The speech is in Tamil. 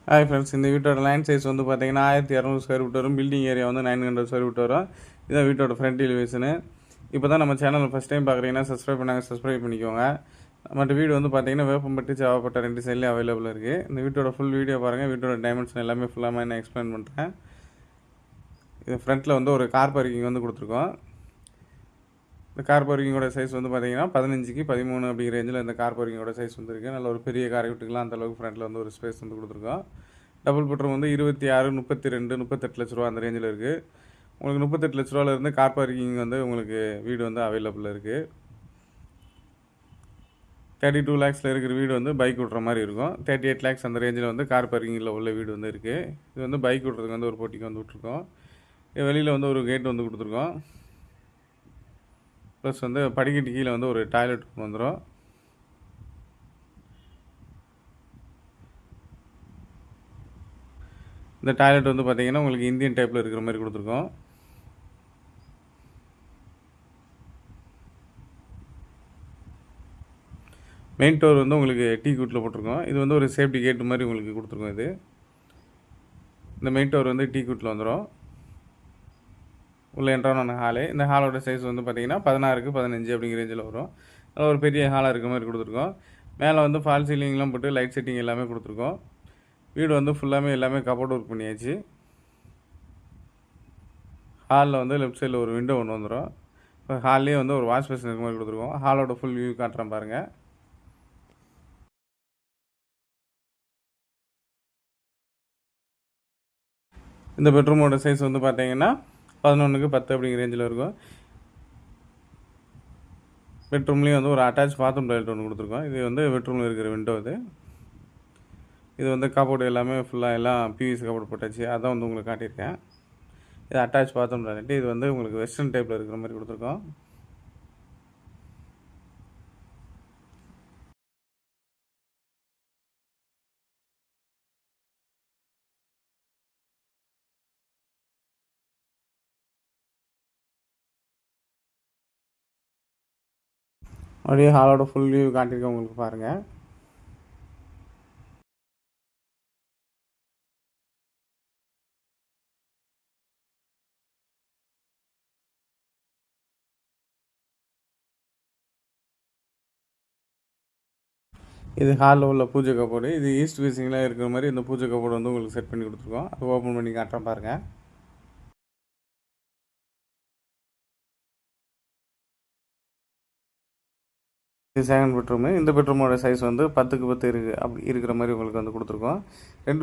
ஹாய் ஃப்ரெண்ட்ஸ், இந்த வீட்டோட லைன் சைஸ் வந்து பார்த்தீங்கன்னா 1200 ஸ்கொயர் ஃபீட் வரும். பில்டிங் ஏரியா வந்து 900 ஸ்கொயர் ஃபீட் வரும். இதான் வீட்டோட ஃப்ரண்ட் எலிவேஷனு. இப்போ தான் நம்ம சேனல் ஃபஸ்ட் டைம் பார்க்குறீங்கன்னா சப்ஸ்கிரைப் பண்ணிக்கோங்க. மற்ற வீடு வந்து பார்த்தீங்கன்னா வேப்பம்பட்டு சேவாப்பட்ட 2 சைட்லேயும் அவைலபிள் இருக்குது. இந்த வீட்டோட ஃபுல் வீடியோ பாருங்கள். வீட்டோட டைமென்ஷன் எல்லாமே ஃபுல்லாக நான் எக்ஸ்பிளைன் பண்ணுறேன். இது ஃப்ரண்ட்டில் வந்து ஒரு கார் பார்க்கிங் வந்து கொடுத்துருக்கோம். இந்த கார் பார்க்கிங்கோட சைஸ் வந்து பார்த்தீங்கன்னா 15க்கு 13 அப்படிங்கிற ரேஞ்சில் இந்த கார் பார்க்கிங்கோட சைஸ் வந்துருக்கு. நல்ல ஒரு பெரிய காரை விட்டுக்கலாம், அந்தளவுக்கு ஃப்ரண்ட்டில் வந்து ஒரு ஸ்பேஸ் வந்து கொடுத்துருக்கோம். டபுள் பெட்ரூம் வந்து 26, 32, 38 லட்ச ரூபா அந்த ரேஞ்சில் இருக்குது. உங்களுக்கு 38 லட்ச ரூபாலேருந்து கார் பார்க்கிங் வந்து உங்களுக்கு வீடு வந்து அவைலபிள் இருக்குது. 32 லேக்ஸில் இருக்கிற வீடு வந்து பைக் விட்ற மாதிரி இருக்கும். 38 லேக்ஸ் அந்த ரேஞ்சில் வந்து கார் பார்க்கிங்கில் உள்ள வீடு வந்து இருக்குது. இது வந்து பைக் விட்றதுக்கு வந்து ஒரு போட்டிக்கு வந்து விட்ருக்கோம். வெளியில் வந்து ஒரு கேட் வந்து கொடுத்துருக்கோம். ப்ளஸ் வந்து படிக்கட்டு கீழே வந்து ஒரு டாய்லெட் வந்துடும். இந்த டாய்லெட் வந்து பார்த்திங்கன்னா உங்களுக்கு இந்தியன் டைப்பில் இருக்கிற மாதிரி கொடுத்துருக்கோம். மெயின் டோர் வந்து உங்களுக்கு டீ குட்டில் போட்டிருக்கோம். இது வந்து ஒரு சேஃப்டி கேட்டு மாதிரி உங்களுக்கு கொடுத்துருக்கோம். இந்த மெயின் டோர் வந்து டீ குட்டில் வந்துடும். உள்ளே என்ட்ரான ஹாலு. இந்த ஹாலோட சைஸ் வந்து பார்த்திங்கன்னா 16க்கு 15 அப்படிங்கிற ரேஞ்சில் வரும். ஒரு பெரிய ஹாலாக இருக்கிற மாதிரி கொடுத்துருக்கோம். மேலே வந்து ஃபால் சீலிங்லாம் போட்டு லைட் செட்டிங் எல்லாமே கொடுத்துருக்கோம். வீடு வந்து ஃபுல்லாமே எல்லாமே கபோர்ட் ஒர்க் பண்ணியாச்சு. ஹாலில் வந்து லெஃப்ட் சைடில் ஒரு விண்டோ ஒன்று வந்துடும். இப்போ ஹால்லேயே வந்து ஒரு வாஷ் பேஷன் இருக்க மாதிரி கொடுத்துருக்கோம். ஹாலோட ஃபுல் வியூ காட்டுறேன் பாருங்கள். இந்த பெட்ரூமோட சைஸ் வந்து பார்த்தீங்கன்னா 11க்கு 10 அப்படிங்கிற ரேஞ்சில் இருக்கும். பெட்ரூம்லேயும் வந்து ஒரு அட்டாச் பாத்ரூம் டாய்லெட் ஒன்று கொடுத்துருக்கோம். இது வந்து பெட்ரூமில் இருக்கிற விண்டோ. இது வந்து கபோர்டு எல்லாமே ஃபுல்லாக எல்லாம் பிவிசி கபோர்டு போட்டாச்சு. அதான் வந்து உங்களுக்கு காட்டியிருக்கேன். இது அட்டாச் பாத்ரூம் டாய்லெட். இது வந்து உங்களுக்கு வெஸ்டர்ன் டைப்பில் இருக்கிற மாதிரி கொடுத்துருக்கோம். அப்படியே ஹாலோட ஃபுல் வியூ காட்டியிருக்கேன் உங்களுக்கு பாருங்கள். இது ஹாலில் உள்ள பூஜை கபோர்டு. இது ஈஸ்ட் ஃபேஸிங்கில் இருக்கிற மாதிரி இந்த பூஜை கபோர்டு வந்து உங்களுக்கு செட் பண்ணி கொடுத்துருக்கோம். அது ஓப்பன் பண்ணி காட்டுறேன் பாருங்கள். இது செகண்ட் பெட்ரூமு. இந்த பெட்ரூமோட சைஸ் வந்து 10க்கு 10 இருக்குது. அப்படி இருக்கிற மாதிரி உங்களுக்கு வந்து கொடுத்துருக்கோம். 2